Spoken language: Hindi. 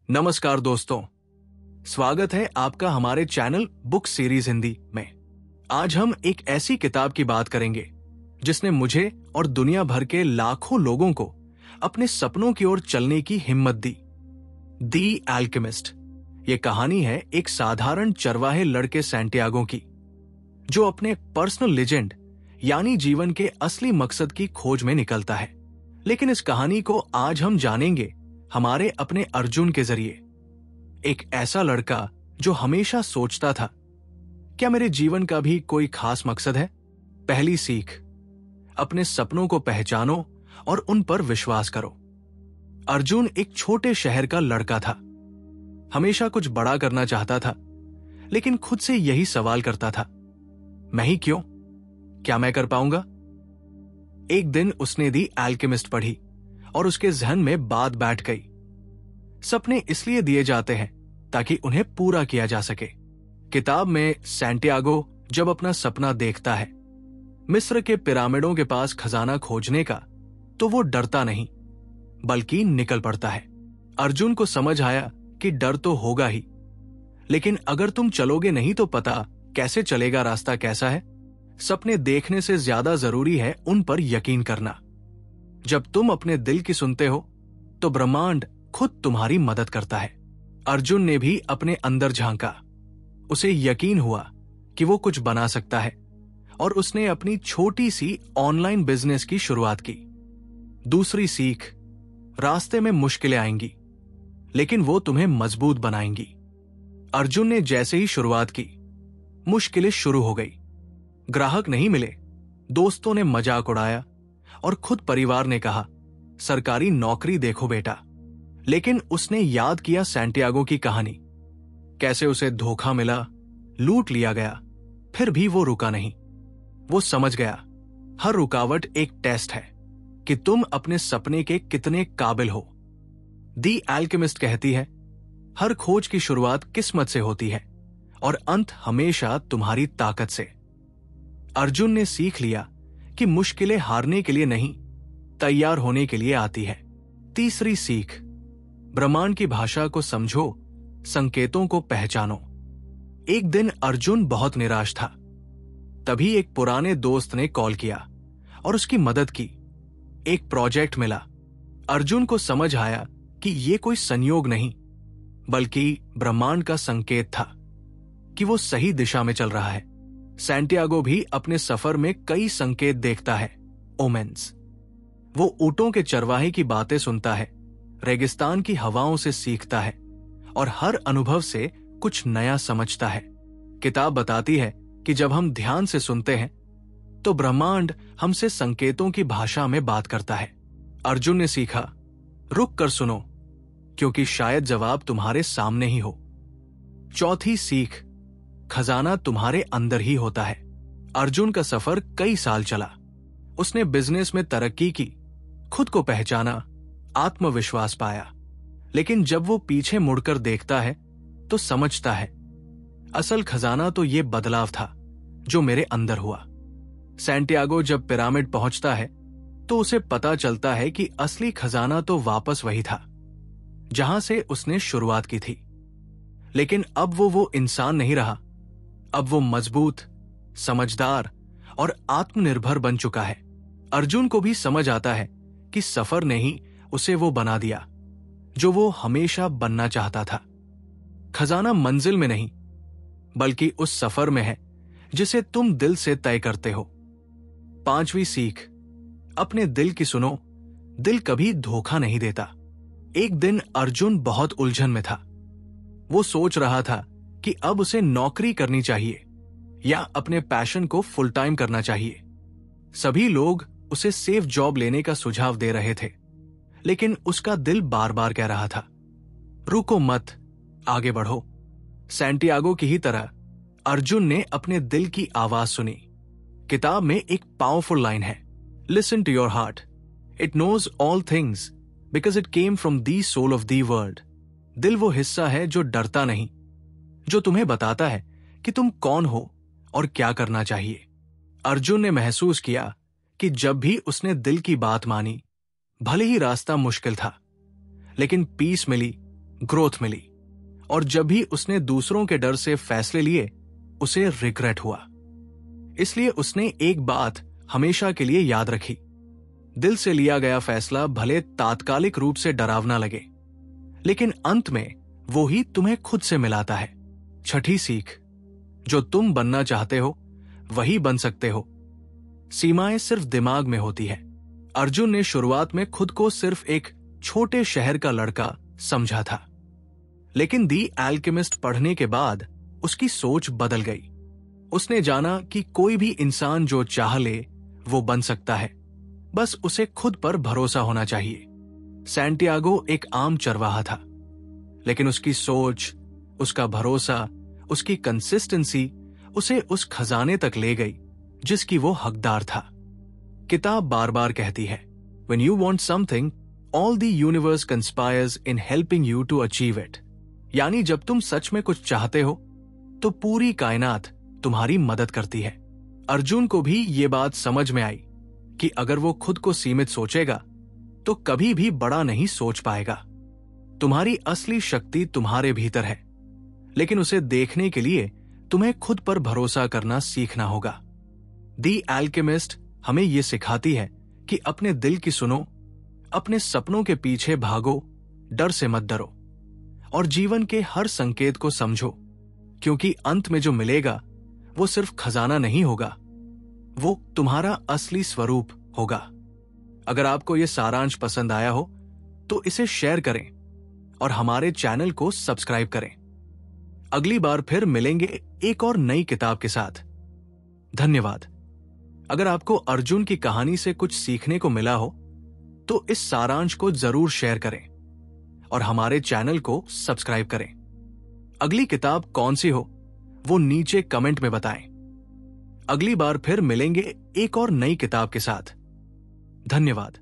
नमस्कार दोस्तों, स्वागत है आपका हमारे चैनल बुक सीरीज हिंदी में। आज हम एक ऐसी किताब की बात करेंगे जिसने मुझे और दुनिया भर के लाखों लोगों को अपने सपनों की ओर चलने की हिम्मत दी। दी अल्केमिस्ट। ये कहानी है एक साधारण चरवाहे लड़के सैंटियागो की, जो अपने पर्सनल लेजेंड यानी जीवन के असली मकसद की खोज में निकलता है। लेकिन इस कहानी को आज हम जानेंगे हमारे अपने अर्जुन के जरिए। एक ऐसा लड़का जो हमेशा सोचता था, क्या मेरे जीवन का भी कोई खास मकसद है? पहली सीख, अपने सपनों को पहचानो और उन पर विश्वास करो। अर्जुन एक छोटे शहर का लड़का था। हमेशा कुछ बड़ा करना चाहता था, लेकिन खुद से यही सवाल करता था, मैं ही क्यों? क्या मैं कर पाऊंगा? एक दिन उसने दी अल्केमिस्ट पढ़ी और उसके जहन में बात बैठ गई। सपने इसलिए दिए जाते हैं ताकि उन्हें पूरा किया जा सके। किताब में सैंटियागो जब अपना सपना देखता है, मिस्र के पिरामिडों के पास खजाना खोजने का, तो वो डरता नहीं बल्कि निकल पड़ता है। अर्जुन को समझ आया कि डर तो होगा ही, लेकिन अगर तुम चलोगे नहीं तो पता कैसे चलेगा रास्ता कैसा है। सपने देखने से ज्यादा जरूरी है उन पर यकीन करना। जब तुम अपने दिल की सुनते हो तो ब्रह्मांड खुद तुम्हारी मदद करता है। अर्जुन ने भी अपने अंदर झांका। उसे यकीन हुआ कि वो कुछ बना सकता है और उसने अपनी छोटी सी ऑनलाइन बिजनेस की शुरुआत की। दूसरी सीख, रास्ते में मुश्किलें आएंगी, लेकिन वो तुम्हें मजबूत बनाएंगी। अर्जुन ने जैसे ही शुरुआत की, मुश्किलें शुरू हो गई। ग्राहक नहीं मिले, दोस्तों ने मजाक उड़ाया और खुद परिवार ने कहा, सरकारी नौकरी देखो बेटा। लेकिन उसने याद किया सैंटियागो की कहानी, कैसे उसे धोखा मिला, लूट लिया गया, फिर भी वो रुका नहीं। वो समझ गया हर रुकावट एक टेस्ट है कि तुम अपने सपने के कितने काबिल हो। दी अल्केमिस्ट कहती है, हर खोज की शुरुआत किस्मत से होती है और अंत हमेशा तुम्हारी ताकत से। अर्जुन ने सीख लिया कि मुश्किलें हारने के लिए नहीं, तैयार होने के लिए आती है। तीसरी सीख, ब्रह्मांड की भाषा को समझो, संकेतों को पहचानो। एक दिन अर्जुन बहुत निराश था। तभी एक पुराने दोस्त ने कॉल किया और उसकी मदद की। एक प्रोजेक्ट मिला। अर्जुन को समझ आया कि ये कोई संयोग नहीं, बल्कि ब्रह्मांड का संकेत था कि वो सही दिशा में चल रहा है। सैंटियागो भी अपने सफर में कई संकेत देखता है, ओमेन्स। वो ऊंटों के चरवाहे की बातें सुनता है, रेगिस्तान की हवाओं से सीखता है और हर अनुभव से कुछ नया समझता है। किताब बताती है कि जब हम ध्यान से सुनते हैं तो ब्रह्मांड हमसे संकेतों की भाषा में बात करता है। अर्जुन ने सीखा, रुक कर सुनो, क्योंकि शायद जवाब तुम्हारे सामने ही हो। चौथी सीख, खजाना तुम्हारे अंदर ही होता है। अर्जुन का सफर कई साल चला। उसने बिजनेस में तरक्की की, खुद को पहचाना, आत्मविश्वास पाया। लेकिन जब वो पीछे मुड़कर देखता है तो समझता है, असल खजाना तो ये बदलाव था जो मेरे अंदर हुआ। सैंटियागो जब पिरामिड पहुंचता है तो उसे पता चलता है कि असली खजाना तो वापस वही था जहां से उसने शुरुआत की थी। लेकिन अब वो इंसान नहीं रहा। अब वो मजबूत, समझदार और आत्मनिर्भर बन चुका है। अर्जुन को भी समझ आता है कि सफर ने ही उसे वो बना दिया जो वो हमेशा बनना चाहता था। खजाना मंजिल में नहीं, बल्कि उस सफर में है जिसे तुम दिल से तय करते हो। पांचवी सीख, अपने दिल की सुनो, दिल कभी धोखा नहीं देता। एक दिन अर्जुन बहुत उलझन में था। वो सोच रहा था कि अब उसे नौकरी करनी चाहिए या अपने पैशन को फुल टाइम करना चाहिए। सभी लोग उसे सेफ जॉब लेने का सुझाव दे रहे थे, लेकिन उसका दिल बार बार कह रहा था, रुको मत, आगे बढ़ो। सैंटियागो की ही तरह अर्जुन ने अपने दिल की आवाज सुनी। किताब में एक पावरफुल लाइन है, listen to your heart, it knows all things because it came from the soul of the world. दिल वो हिस्सा है जो डरता नहीं, जो तुम्हें बताता है कि तुम कौन हो और क्या करना चाहिए। अर्जुन ने महसूस किया कि जब भी उसने दिल की बात मानी, भले ही रास्ता मुश्किल था, लेकिन पीस मिली, ग्रोथ मिली, और जब भी उसने दूसरों के डर से फैसले लिए उसे रिग्रेट हुआ। इसलिए उसने एक बात हमेशा के लिए याद रखी, दिल से लिया गया फैसला भले तात्कालिक रूप से डरावना लगे, लेकिन अंत में वो ही तुम्हें खुद से मिलाता है। छठी सीख, जो तुम बनना चाहते हो वही बन सकते हो, सीमाएं सिर्फ दिमाग में होती है। अर्जुन ने शुरुआत में खुद को सिर्फ एक छोटे शहर का लड़का समझा था, लेकिन दी एल्केमिस्ट पढ़ने के बाद उसकी सोच बदल गई। उसने जाना कि कोई भी इंसान जो चाह ले वो बन सकता है, बस उसे खुद पर भरोसा होना चाहिए। सैंटियागो एक आम चरवाहा था, लेकिन उसकी सोच, उसका भरोसा, उसकी कंसिस्टेंसी उसे उस खजाने तक ले गई जिसकी वो हकदार था। किताब बार बार कहती है, When you want something, all the universe conspires in helping you to achieve it। यानी जब तुम सच में कुछ चाहते हो तो पूरी कायनात तुम्हारी मदद करती है। अर्जुन को भी ये बात समझ में आई कि अगर वो खुद को सीमित सोचेगा तो कभी भी बड़ा नहीं सोच पाएगा। तुम्हारी असली शक्ति तुम्हारे भीतर है, लेकिन उसे देखने के लिए तुम्हें खुद पर भरोसा करना सीखना होगा। दी एल्केमिस्ट हमें यह सिखाती है कि अपने दिल की सुनो, अपने सपनों के पीछे भागो, डर से मत डरो, और जीवन के हर संकेत को समझो, क्योंकि अंत में जो मिलेगा वो सिर्फ खजाना नहीं होगा, वो तुम्हारा असली स्वरूप होगा। अगर आपको यह सारांश पसंद आया हो तो इसे शेयर करें और हमारे चैनल को सब्सक्राइब करें। अगली बार फिर मिलेंगे एक और नई किताब के साथ। धन्यवाद। अगर आपको अर्जुन की कहानी से कुछ सीखने को मिला हो तो इस सारांश को जरूर शेयर करें और हमारे चैनल को सब्सक्राइब करें। अगली किताब कौन सी हो वो नीचे कमेंट में बताएं। अगली बार फिर मिलेंगे एक और नई किताब के साथ। धन्यवाद।